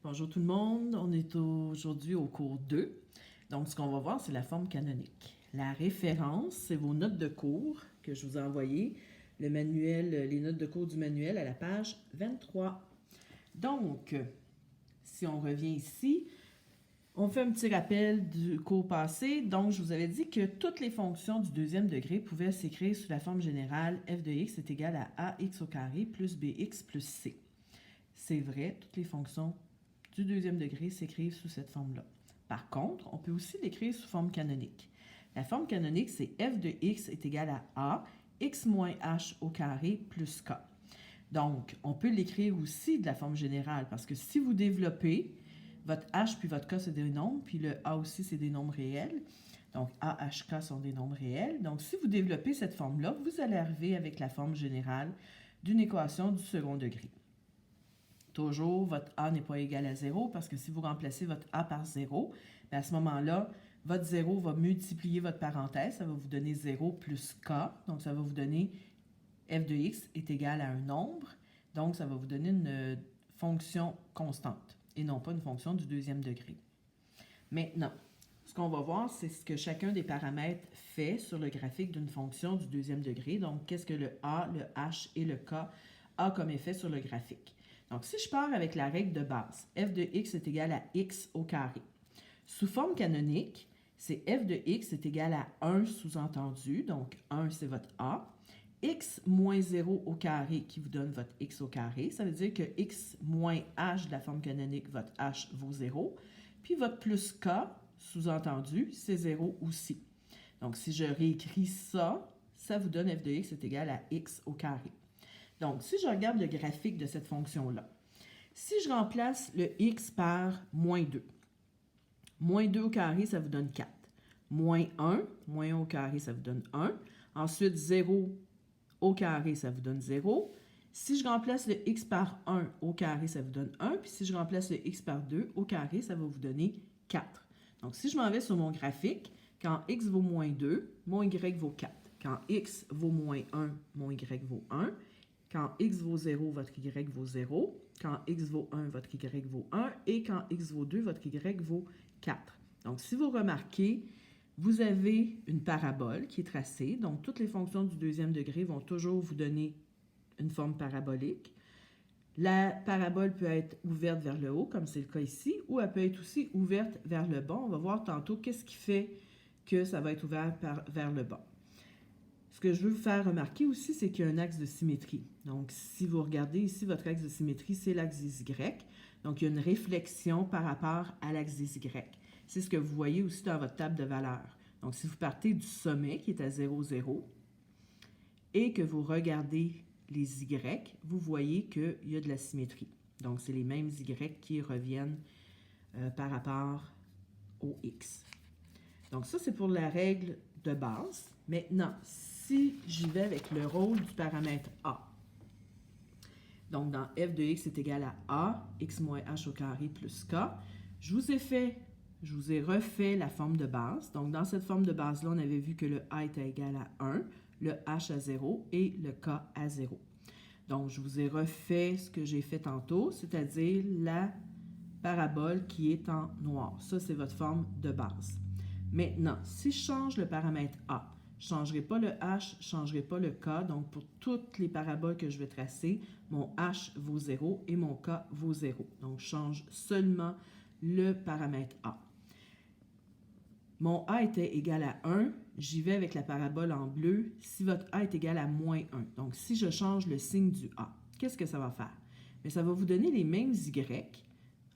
Bonjour tout le monde, on est aujourd'hui au cours 2. Donc, ce qu'on va voir, c'est la forme canonique. La référence, c'est vos notes de cours que je vous ai envoyées, le manuel, les notes de cours du manuel à la page 23. Donc, si on revient ici, on fait un petit rappel du cours passé. Donc, je vous avais dit que toutes les fonctions du deuxième degré pouvaient s'écrire sous la forme générale f de x est égal à ax au carré plus bx plus c. C'est vrai, toutes les fonctions du deuxième degré s'écrivent sous cette forme-là. Par contre, on peut aussi l'écrire sous forme canonique. La forme canonique, c'est f de x est égal à a, x moins h au carré plus k. Donc, on peut l'écrire aussi de la forme générale, parce que si vous développez, votre h puis votre k, c'est des nombres, puis le a aussi, c'est des nombres réels. Donc, a, h, k sont des nombres réels. Donc, si vous développez cette forme-là, vous allez arriver avec la forme générale d'une équation du second degré. Toujours, votre A n'est pas égal à 0 parce que si vous remplacez votre A par 0, à ce moment-là, votre 0 va multiplier votre parenthèse. Ça va vous donner 0 plus K. Donc, ça va vous donner f de x est égal à un nombre. Donc, ça va vous donner une fonction constante et non pas une fonction du deuxième degré. Maintenant, ce qu'on va voir, c'est ce que chacun des paramètres fait sur le graphique d'une fonction du deuxième degré. Donc, qu'est-ce que le A, le H et le K a comme effet sur le graphique. Donc, si je pars avec la règle de base, f de x est égal à x au carré. Sous forme canonique, c'est f de x est égal à 1 sous-entendu, donc 1 c'est votre a, x moins 0 au carré qui vous donne votre x au carré, ça veut dire que x moins h de la forme canonique, votre h vaut 0, puis votre plus k, sous-entendu, c'est 0 aussi. Donc, si je réécris ça, ça vous donne f de x est égal à x au carré. Donc, si je regarde le graphique de cette fonction-là, si je remplace le x par moins 2, moins 2 au carré, ça vous donne 4. Moins 1 au carré, ça vous donne 1. Ensuite, 0 au carré, ça vous donne 0. Si je remplace le x par 1 au carré, ça vous donne 1. Puis si je remplace le x par 2 au carré, ça va vous donner 4. Donc, si je m'en vais sur mon graphique, quand x vaut moins 2, mon y vaut 4. Quand x vaut moins 1, mon y vaut 1. Quand x vaut 0, votre y vaut 0. Quand x vaut 1, votre y vaut 1. Et quand x vaut 2, votre y vaut 4. Donc, si vous remarquez, vous avez une parabole qui est tracée. Donc, toutes les fonctions du deuxième degré vont toujours vous donner une forme parabolique. La parabole peut être ouverte vers le haut, comme c'est le cas ici, ou elle peut être aussi ouverte vers le bas. On va voir tantôt qu'est-ce qui fait que ça va être ouvert vers le bas. Ce que je veux vous faire remarquer aussi, c'est qu'il y a un axe de symétrie. Donc, si vous regardez ici, votre axe de symétrie, c'est l'axe des Y. Donc, il y a une réflexion par rapport à l'axe des Y. C'est ce que vous voyez aussi dans votre table de valeurs. Donc, si vous partez du sommet qui est à 0, 0, et que vous regardez les Y, vous voyez qu'il y a de la symétrie. Donc, c'est les mêmes Y qui reviennent par rapport au X. Donc, ça, c'est pour la règle de base. Maintenant, si j'y vais avec le rôle du paramètre A, donc dans f de x est égal à a, x moins h au carré plus k, je vous ai refait la forme de base. Donc, dans cette forme de base-là, on avait vu que le a était égal à 1, le h à 0 et le k à 0. Donc, je vous ai refait ce que j'ai fait tantôt, c'est-à-dire la parabole qui est en noir. Ça, c'est votre forme de base. Maintenant, si je change le paramètre A, je ne changerai pas le H, je ne changerai pas le K. Donc, pour toutes les paraboles que je vais tracer, mon H vaut 0 et mon K vaut 0. Donc, je change seulement le paramètre A. Mon A était égal à 1, j'y vais avec la parabole en bleu si votre A est égal à moins 1. Donc, si je change le signe du A, qu'est-ce que ça va faire? Bien, ça va vous donner les mêmes Y,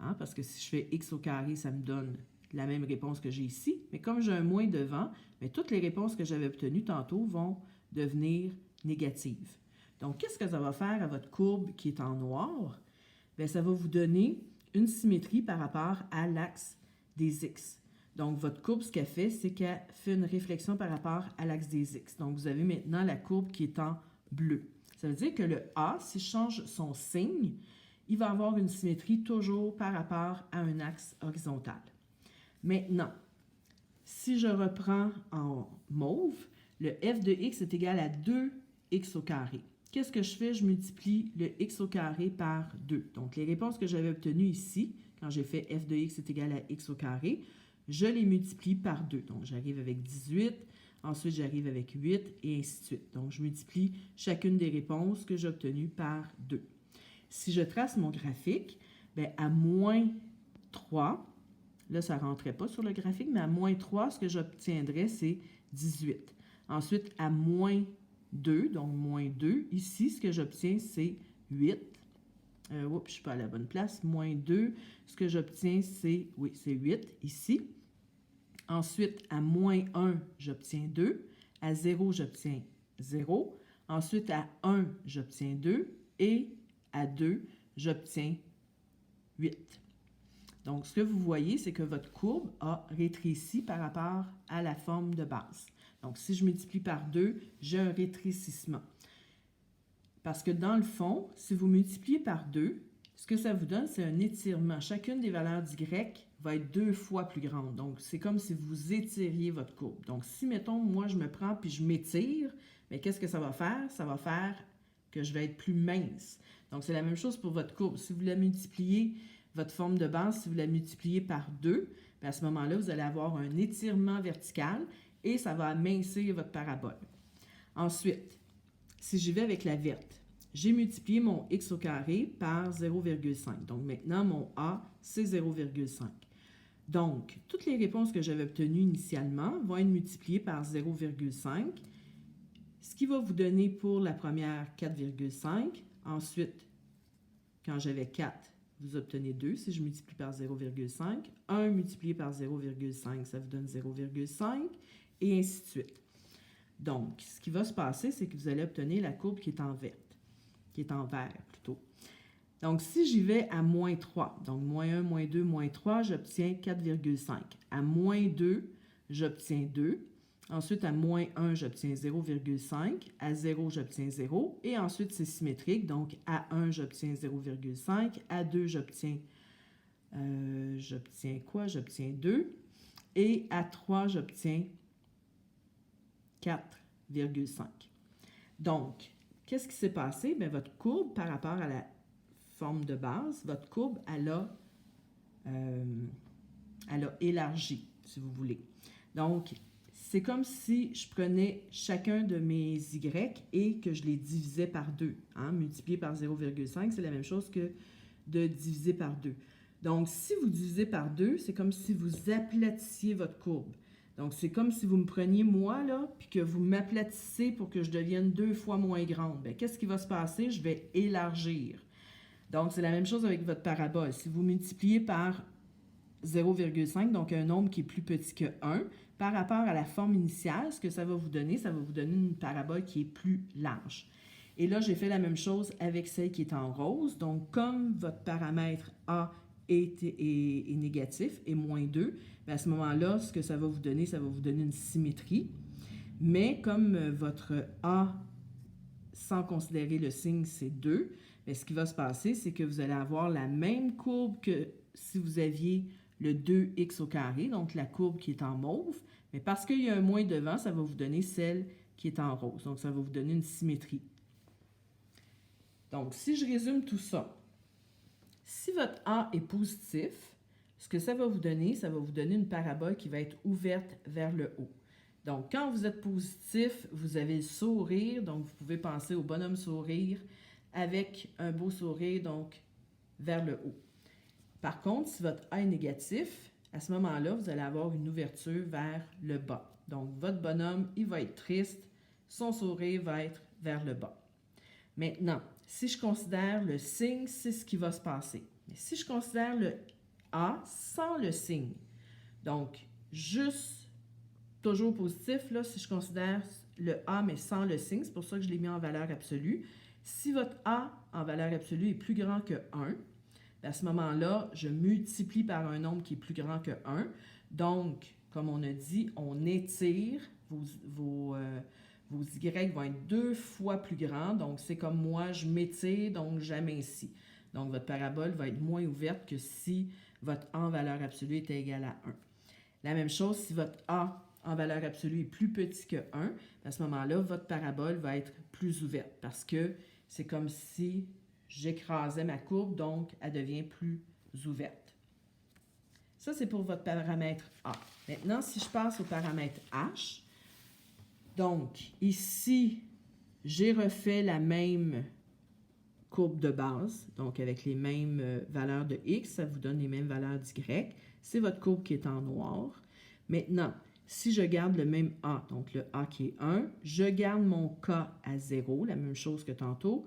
hein, parce que si je fais x au carré, ça me donne la même réponse que j'ai ici. Mais comme j'ai un moins devant, bien, toutes les réponses que j'avais obtenues tantôt vont devenir négatives. Donc, qu'est-ce que ça va faire à votre courbe qui est en noir? Bien, ça va vous donner une symétrie par rapport à l'axe des x. Donc, votre courbe, ce qu'elle fait, c'est qu'elle fait une réflexion par rapport à l'axe des x. Donc, vous avez maintenant la courbe qui est en bleu. Ça veut dire que le A, si je change son signe, il va avoir une symétrie toujours par rapport à un axe horizontal. Maintenant, si je reprends en mauve, le f de x est égal à 2x au carré. Qu'est-ce que je fais? Je multiplie le x au carré par 2. Donc, les réponses que j'avais obtenues ici, quand j'ai fait f de x est égal à x au carré, je les multiplie par 2. Donc, j'arrive avec 18, ensuite j'arrive avec 8, et ainsi de suite. Donc, je multiplie chacune des réponses que j'ai obtenues par 2. Si je trace mon graphique, bien, à moins 3, là, ça ne rentrait pas sur le graphique, mais à moins 3, ce que j'obtiendrais, c'est 18. Ensuite, à moins 2, donc moins 2, ici, ce que j'obtiens, c'est 8. Oups, je ne suis pas à la bonne place. Moins 2, ce que j'obtiens, c'est, oui, c'est 8 ici. Ensuite, à moins 1, j'obtiens 2. À 0, j'obtiens 0. Ensuite, à 1, j'obtiens 2. Et à 2, j'obtiens 8. Donc, ce que vous voyez, c'est que votre courbe a rétréci par rapport à la forme de base. Donc, si je multiplie par 2, j'ai un rétrécissement. Parce que dans le fond, si vous multipliez par 2, ce que ça vous donne, c'est un étirement. Chacune des valeurs d'y va être 2 fois plus grande. Donc, c'est comme si vous étiriez votre courbe. Donc, si, mettons, moi, je me prends puis je m'étire, mais qu'est-ce que ça va faire? Ça va faire que je vais être plus mince. Donc, c'est la même chose pour votre courbe. Si vous la multipliez, votre forme de base, si vous la multipliez par 2, à ce moment-là, vous allez avoir un étirement vertical et ça va amincir votre parabole. Ensuite, si j'y vais avec la verte, j'ai multiplié mon x au carré par 0,5. Donc, maintenant, mon a, c'est 0,5. Donc, toutes les réponses que j'avais obtenues initialement vont être multipliées par 0,5, ce qui va vous donner pour la première 4,5. Ensuite, quand j'avais 4, vous obtenez 2 si je multiplie par 0,5. 1 multiplié par 0,5, ça vous donne 0,5, et ainsi de suite. Donc, ce qui va se passer, c'est que vous allez obtenir la courbe qui est en verte, qui est en vert plutôt. Donc, si j'y vais à moins 3, donc moins 1, moins 2, moins 3, j'obtiens 4,5. À moins 2, j'obtiens 2. Ensuite, à moins 1, j'obtiens 0,5. À 0, j'obtiens 0. Et ensuite, c'est symétrique. Donc, à 1, j'obtiens 0,5. À 2, j'obtiens quoi? J'obtiens 2. Et à 3, j'obtiens 4,5. Donc, qu'est-ce qui s'est passé? Bien, votre courbe par rapport à la forme de base, votre courbe, elle a élargi, si vous voulez. Donc, c'est comme si je prenais chacun de mes y et que je les divisais par 2. Hein? Multiplier par 0,5, c'est la même chose que de diviser par 2. Donc, si vous divisez par 2, c'est comme si vous aplatissiez votre courbe. Donc, c'est comme si vous me preniez moi, là, puis que vous m'aplatissez pour que je devienne 2 fois moins grande. Bien, qu'est-ce qui va se passer? Je vais élargir. Donc, c'est la même chose avec votre parabole. Si vous multipliez par 0,5, donc un nombre qui est plus petit que 1, par rapport à la forme initiale, ce que ça va vous donner une parabole qui est plus large. Et là, j'ai fait la même chose avec celle qui est en rose. Donc, comme votre paramètre A est négatif, et moins 2, bien à ce moment-là, ce que ça va vous donner une symétrie. Mais comme votre A, sans considérer le signe, c'est 2, bien, ce qui va se passer, c'est que vous allez avoir la même courbe que si vous aviez le 2x au carré, donc la courbe qui est en mauve, mais parce qu'il y a un moins devant, ça va vous donner celle qui est en rose. Donc, ça va vous donner une symétrie. Donc, si je résume tout ça, si votre A est positif, ce que ça va vous donner une parabole qui va être ouverte vers le haut. Donc, quand vous êtes positif, vous avez le sourire, donc vous pouvez penser au bonhomme sourire avec un beau sourire, donc vers le haut. Par contre, si votre A est négatif, à ce moment-là, vous allez avoir une ouverture vers le bas. Donc, votre bonhomme, il va être triste, son sourire va être vers le bas. Maintenant, si je considère le signe, c'est ce qui va se passer. Mais si je considère le A sans le signe, donc juste toujours positif, là, si je considère le A mais sans le signe, c'est pour ça que je l'ai mis en valeur absolue. Si votre A en valeur absolue est plus grand que 1, à ce moment-là, je multiplie par un nombre qui est plus grand que 1. Donc, comme on a dit, on étire, vos Y vont être 2 fois plus grands. Donc, c'est comme moi, je m'étire, donc j'amincis. Donc, votre parabole va être moins ouverte que si votre A en valeur absolue était égal à 1. La même chose, si votre A en valeur absolue est plus petit que 1, à ce moment-là, votre parabole va être plus ouverte parce que c'est comme si j'écrasais ma courbe, donc elle devient plus ouverte. Ça, c'est pour votre paramètre A. Maintenant, si je passe au paramètre H, donc ici, j'ai refait la même courbe de base, donc avec les mêmes valeurs de X, ça vous donne les mêmes valeurs d'Y. C'est votre courbe qui est en noir. Maintenant, si je garde le même A, donc le A qui est 1, je garde mon K à 0, la même chose que tantôt,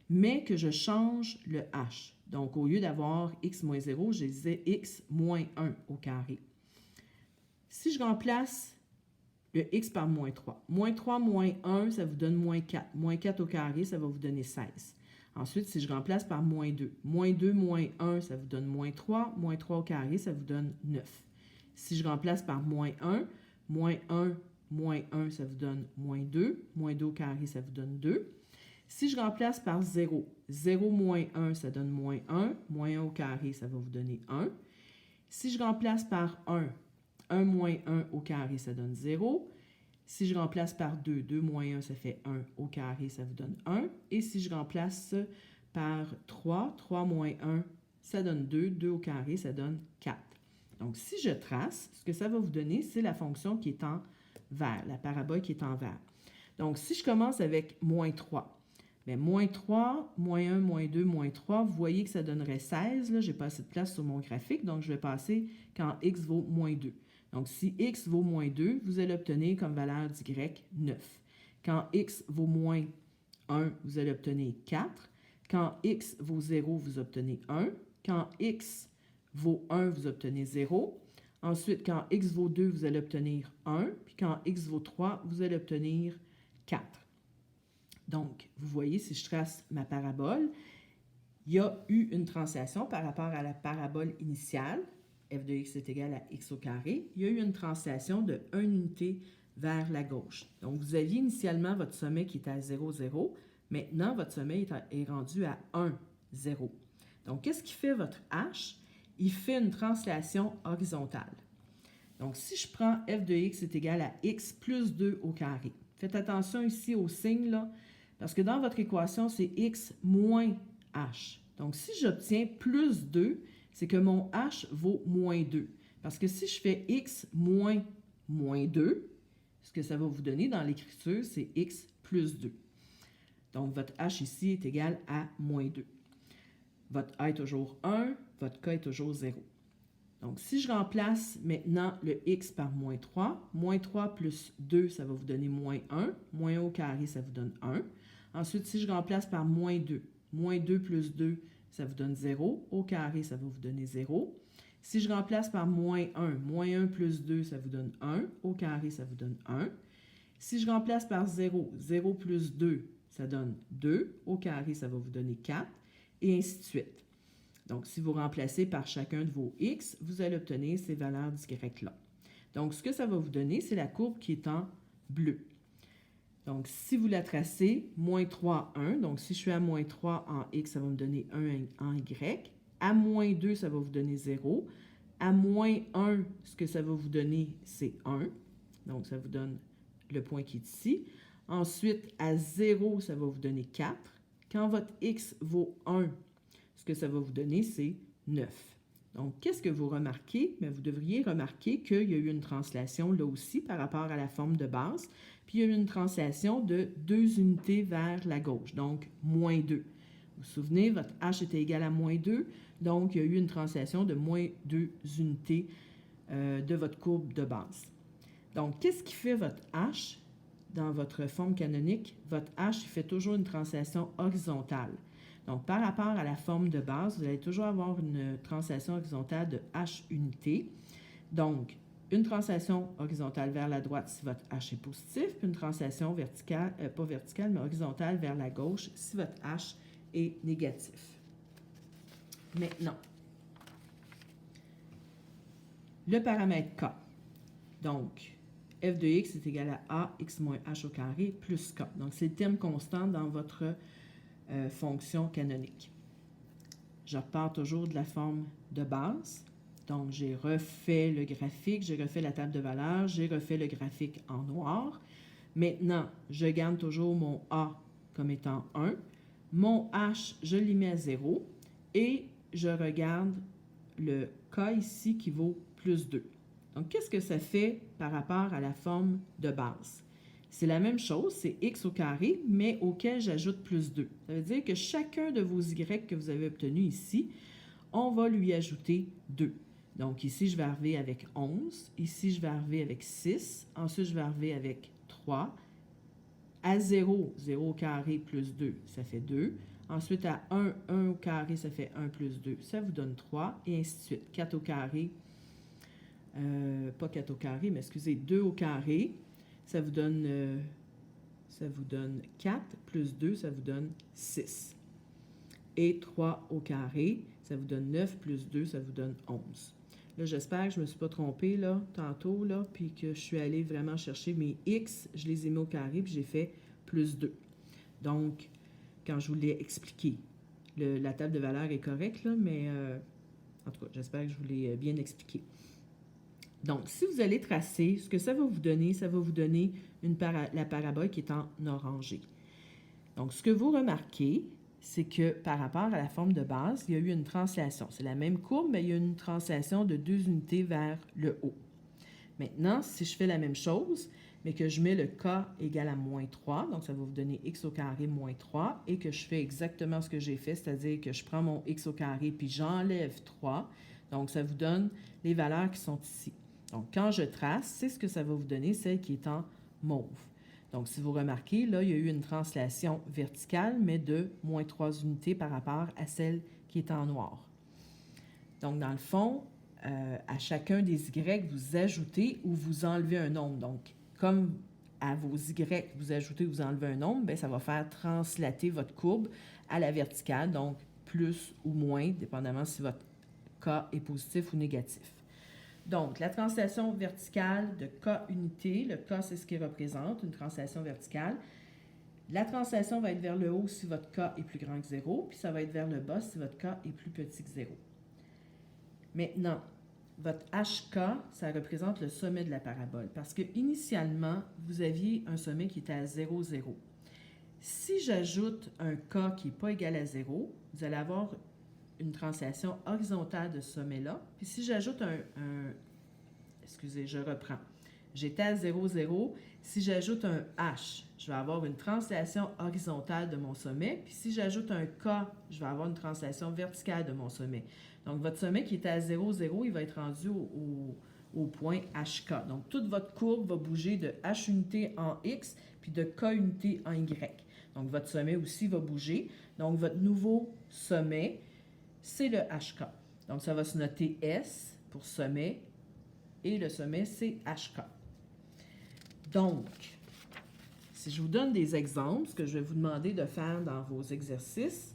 mais que je change le H. Donc, au lieu d'avoir X moins 0, je disais X moins 1 au carré. Si je remplace le X par moins 3, moins 3 moins 1, ça vous donne moins 4. Moins 4 au carré, ça va vous donner 16. Ensuite, si je remplace par moins 2, moins 2 moins 1, ça vous donne moins 3 au carré, ça vous donne 9. Si je remplace par moins 1 moins 1, ça vous donne moins 2 au carré, ça vous donne 2. Si je remplace par 0, 0 moins 1, ça donne moins 1 au carré, ça va vous donner 1. Si je remplace par 1 moins 1 au carré, ça donne 0. Si je remplace par 2, 2 moins 1, ça fait 1 au carré, ça vous donne 1. Et si je remplace par 3, 3 moins 1, ça donne 2, 2 au carré, ça donne 4. Donc, si je trace, ce que ça va vous donner, c'est la fonction qui est en vert, la parabole qui est en vert. Donc, si je commence avec moins 3, bien, moins 3, moins 1, moins 2, moins 3, vous voyez que ça donnerait 16. Là, je n'ai pas assez de place sur mon graphique, donc je vais passer quand x vaut moins 2. Donc, si x vaut moins 2, vous allez obtenir comme valeur d'y 9. Quand x vaut moins 1, vous allez obtenir 4. Quand x vaut 0, vous obtenez 1. Quand x vaut 1, vous obtenez 0. Ensuite, quand x vaut 2, vous allez obtenir 1. Puis quand x vaut 3, vous allez obtenir 4. Donc, vous voyez, si je trace ma parabole, il y a eu une translation par rapport à la parabole initiale. F de x est égal à x au carré. Il y a eu une translation de 1 unité vers la gauche. Donc, vous aviez initialement votre sommet qui était à 0, 0. Maintenant, votre sommet est rendu à 1, 0. Donc, qu'est-ce qui fait votre h? Il fait une translation horizontale. Donc, si je prends f de x est égal à x plus 2 au carré. Faites attention ici au signe, là, parce que dans votre équation, c'est x moins h. Donc, si j'obtiens plus 2, c'est que mon h vaut moins 2. Parce que si je fais x moins 2, ce que ça va vous donner dans l'écriture, c'est x plus 2. Donc, votre h ici est égal à moins 2. Votre a est toujours 1, votre k est toujours 0. Donc, si je remplace maintenant le x par moins 3 plus 2, ça va vous donner moins 1. Moins 1 au carré, ça vous donne 1. Ensuite, si je remplace par moins 2 plus 2, ça vous donne 0. Au carré, ça va vous donner 0. Si je remplace par moins 1 plus 2, ça vous donne 1. Au carré, ça vous donne 1. Si je remplace par 0, 0 plus 2, ça donne 2. Au carré, ça va vous donner 4. Et ainsi de suite. Donc, si vous remplacez par chacun de vos x, vous allez obtenir ces valeurs d'y-là. Donc, ce que ça va vous donner, c'est la courbe qui est en bleu. Donc, si vous la tracez, moins 3, 1. Donc, si je suis à moins 3 en x, ça va me donner 1 en y. À moins 2, ça va vous donner 0. À moins 1, ce que ça va vous donner, c'est 1. Donc, ça vous donne le point qui est ici. Ensuite, à 0, ça va vous donner 4. Quand votre x vaut 1, ce que ça va vous donner, c'est 9. Donc, qu'est-ce que vous remarquez? Bien, vous devriez remarquer qu'il y a eu une translation là aussi par rapport à la forme de base, puis il y a eu une translation de 2 unités vers la gauche, donc moins 2. Vous vous souvenez, votre h était égal à moins 2, donc il y a eu une translation de moins 2 unités de votre courbe de base. Donc, qu'est-ce qui fait votre h dans votre forme canonique? Votre h il fait toujours une translation horizontale. Donc, par rapport à la forme de base, vous allez toujours avoir une translation horizontale de h unités. Donc, une translation horizontale vers la droite si votre h est positif, puis une translation verticale, pas verticale, mais horizontale vers la gauche si votre h est négatif. Maintenant, le paramètre k. Donc, f de x est égal à x moins h au carré plus k. Donc, c'est le terme constant dans votre fonction canonique. Je repars toujours de la forme de base. Donc, j'ai refait le graphique, j'ai refait la table de valeurs, j'ai refait le graphique en noir. Maintenant, je garde toujours mon A comme étant 1. Mon H, je l'y mets à 0. Et je regarde le K ici qui vaut plus 2. Donc, qu'est-ce que ça fait par rapport à la forme de base? C'est la même chose, c'est x au carré, mais auquel j'ajoute plus 2. Ça veut dire que chacun de vos y que vous avez obtenus ici, on va lui ajouter 2. Donc ici, je vais arriver avec 11. Ici, je vais arriver avec 6. Ensuite, je vais arriver avec 3. À 0, 0 au carré plus 2, ça fait 2. Ensuite, à 1, 1 au carré, ça fait 1 plus 2, ça vous donne 3. Et ainsi de suite. 4 au carré, pas 4 au carré, mais excusez, 2 au carré, ça vous donne 4 plus 2, ça vous donne 6. Et 3 au carré, ça vous donne 9 plus 2, ça vous donne 11. Là, j'espère que je ne me suis pas trompée là, tantôt, là, puis que je suis allée vraiment chercher mes x, je les ai mis au carré, puis j'ai fait plus 2. Donc, quand je vous l'ai expliqué, la table de valeur est correcte, là, mais en tout cas, j'espère que je vous l'ai bien expliqué. Donc, si vous allez tracer, ce que ça va vous donner la parabole qui est en orangé. Donc, ce que vous remarquez, c'est que par rapport à la forme de base, il y a eu une translation. C'est la même courbe, mais il y a une translation de 2 unités vers le haut. Maintenant, si je fais la même chose, mais que je mets le k égal à moins 3, donc ça va vous donner x au carré moins 3, et que je fais exactement ce que j'ai fait, c'est-à-dire que je prends mon x au carré puis j'enlève 3, donc ça vous donne les valeurs qui sont ici. Donc, quand je trace, c'est ce que ça va vous donner, celle qui est en mauve. Donc, si vous remarquez, là, il y a eu une translation verticale, mais de moins 3 unités par rapport à celle qui est en noir. Donc, dans le fond, à chacun des y, vous ajoutez ou vous enlevez un nombre. Donc, comme à vos y, vous ajoutez ou vous enlevez un nombre, bien, ça va faire translater votre courbe à la verticale, donc plus ou moins, dépendamment si votre k est positif ou négatif. Donc, la translation verticale de K unité, le K, c'est ce qui représente une translation verticale. La translation va être vers le haut si votre K est plus grand que 0, puis ça va être vers le bas si votre K est plus petit que 0. Maintenant, votre HK, ça représente le sommet de la parabole, parce que initialement, vous aviez un sommet qui était à 0, 0. Si j'ajoute un K qui n'est pas égal à 0, vous allez avoir une translation horizontale de ce sommet-là. Puis si j'ajoute excusez, je reprends. J'étais à 0, 0. Si j'ajoute un H, je vais avoir une translation horizontale de mon sommet. Puis si j'ajoute un K, je vais avoir une translation verticale de mon sommet. Donc, votre sommet qui était à 0, 0, il va être rendu au point HK. Donc, toute votre courbe va bouger de H unité en X, puis de K unité en Y. Donc, votre sommet aussi va bouger. Donc, votre nouveau sommet, c'est le HK. Donc, ça va se noter S pour sommet et le sommet, c'est HK. Donc, si je vous donne des exemples, ce que je vais vous demander de faire dans vos exercices,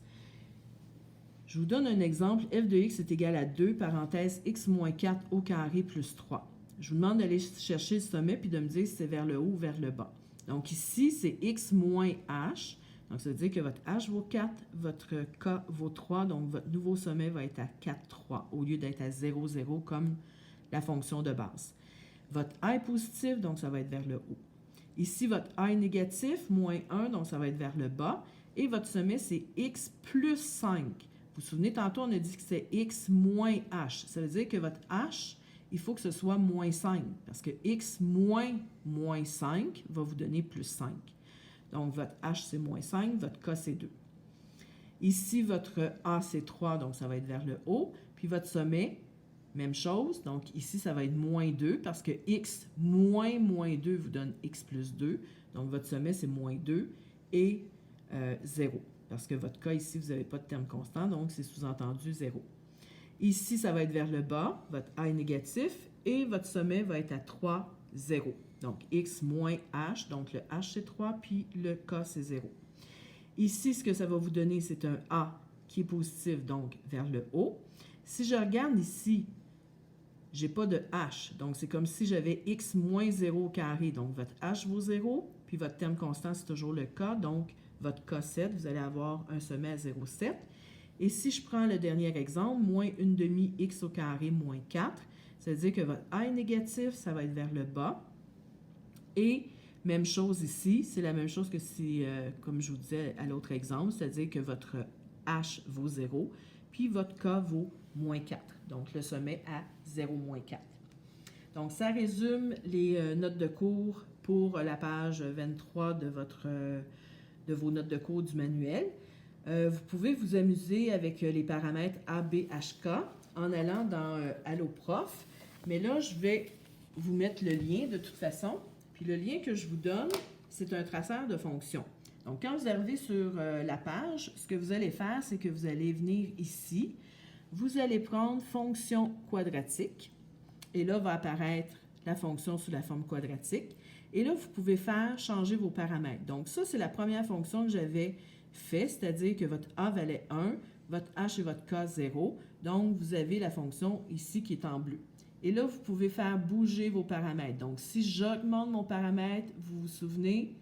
je vous donne un exemple. F de x est égal à 2, parenthèse, x moins 4 au carré plus 3. Je vous demande d'aller chercher le sommet puis de me dire si c'est vers le haut ou vers le bas. Donc, ici, c'est x moins h. Donc, ça veut dire que votre h vaut 4, votre k vaut 3, donc votre nouveau sommet va être à 4, 3, au lieu d'être à 0, 0 comme la fonction de base. Votre a est positif, donc ça va être vers le haut. Ici, votre a est négatif, moins 1, donc ça va être vers le bas. Et votre sommet, c'est x plus 5. Vous vous souvenez, tantôt, on a dit que c'est x moins h. Ça veut dire que votre h, il faut que ce soit moins 5, parce que x moins 5 va vous donner plus 5. Donc, votre h, c'est moins 5, votre k, c'est 2. Ici, votre a, c'est 3, donc ça va être vers le haut. Puis votre sommet, même chose. Donc, ici, ça va être moins 2, parce que x moins 2 vous donne x plus 2. Donc, votre sommet, c'est moins 2 et 0. Parce que votre k, ici, vous n'avez pas de terme constant, donc c'est sous-entendu 0. Ici, ça va être vers le bas, votre a est négatif, et votre sommet va être à 3, 0. Donc, x moins h, donc le h, c'est 3, puis le k, c'est 0. Ici, ce que ça va vous donner, c'est un a qui est positif, donc vers le haut. Si je regarde ici, je n'ai pas de h, donc c'est comme si j'avais x moins 0 au carré, donc votre h vaut 0, puis votre terme constant, c'est toujours le k, donc votre k7, vous allez avoir un sommet à 0,7. Et si je prends le dernier exemple, moins 1 demi x au carré moins 4, ça veut dire que votre a est négatif, ça va être vers le bas. Et même chose ici, c'est la même chose que si, comme je vous disais à l'autre exemple, c'est-à-dire que votre h vaut 0, puis votre k vaut moins 4. Donc, le sommet à 0, moins 4. Donc, ça résume les notes de cours pour la page 23 de vos notes de cours du manuel. Vous pouvez vous amuser avec les paramètres A, B, H, K en allant dans Allo Prof. Mais là, je vais vous mettre le lien de toute façon. Puis le lien que je vous donne, c'est un traceur de fonctions. Donc, quand vous arrivez sur la page, ce que vous allez faire, c'est que vous allez venir ici. Vous allez prendre fonction quadratique. Et là, va apparaître la fonction sous la forme quadratique. Et là, vous pouvez faire changer vos paramètres. Donc, ça, c'est la première fonction que j'avais fait, c'est-à-dire que votre A valait 1, votre H et votre K 0. Donc, vous avez la fonction ici qui est en bleu. Et là, vous pouvez faire bouger vos paramètres. Donc, si j'augmente mon paramètre, vous vous souvenez,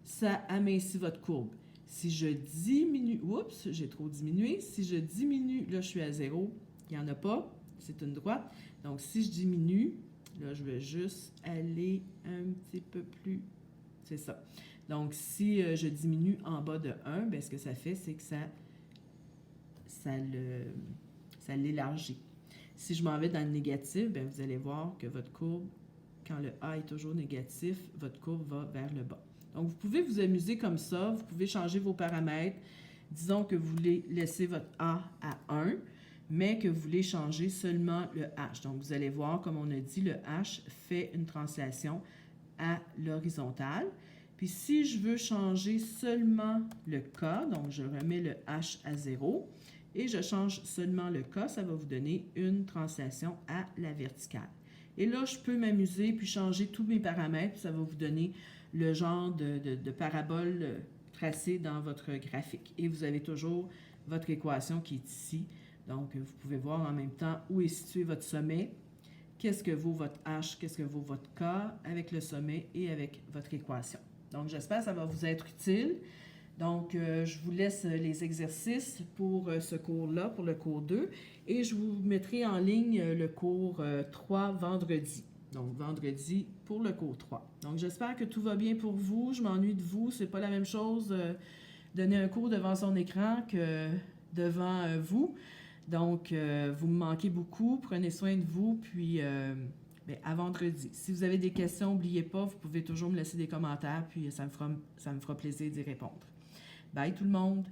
ça amincit votre courbe. Si je diminue, oups, j'ai trop diminué. Si je diminue, là, je suis à 0, il n'y en a pas, c'est une droite. Donc, si je diminue, là, je vais juste aller un petit peu plus, c'est ça. Donc, si je diminue en bas de 1, bien, ce que ça fait, c'est que ça l'élargit. Si je m'en vais dans le négatif, bien, vous allez voir que votre courbe, quand le A est toujours négatif, votre courbe va vers le bas. Donc, vous pouvez vous amuser comme ça. Vous pouvez changer vos paramètres. Disons que vous voulez laisser votre A à 1, mais que vous voulez changer seulement le H. Donc, vous allez voir, comme on a dit, le H fait une translation à l'horizontale. Puis, si je veux changer seulement le K, donc je remets le H à 0 et je change seulement le K, ça va vous donner une translation à la verticale. Et là, je peux m'amuser puis changer tous mes paramètres, puis ça va vous donner le genre de parabole tracée dans votre graphique. Et vous avez toujours votre équation qui est ici. Donc, vous pouvez voir en même temps où est situé votre sommet, qu'est-ce que vaut votre H, qu'est-ce que vaut votre K avec le sommet et avec votre équation. Donc, j'espère que ça va vous être utile. Donc, je vous laisse les exercices pour ce cours-là, pour le cours 2, et je vous mettrai en ligne le cours 3 vendredi. Donc, vendredi pour le cours 3. Donc, j'espère que tout va bien pour vous. Je m'ennuie de vous. C'est pas la même chose donner un cours devant son écran que devant vous. Donc, vous me manquez beaucoup. Prenez soin de vous, puis à vendredi. Si vous avez des questions, n'oubliez pas, vous pouvez toujours me laisser des commentaires, puis ça me fera plaisir d'y répondre. Bye tout le monde!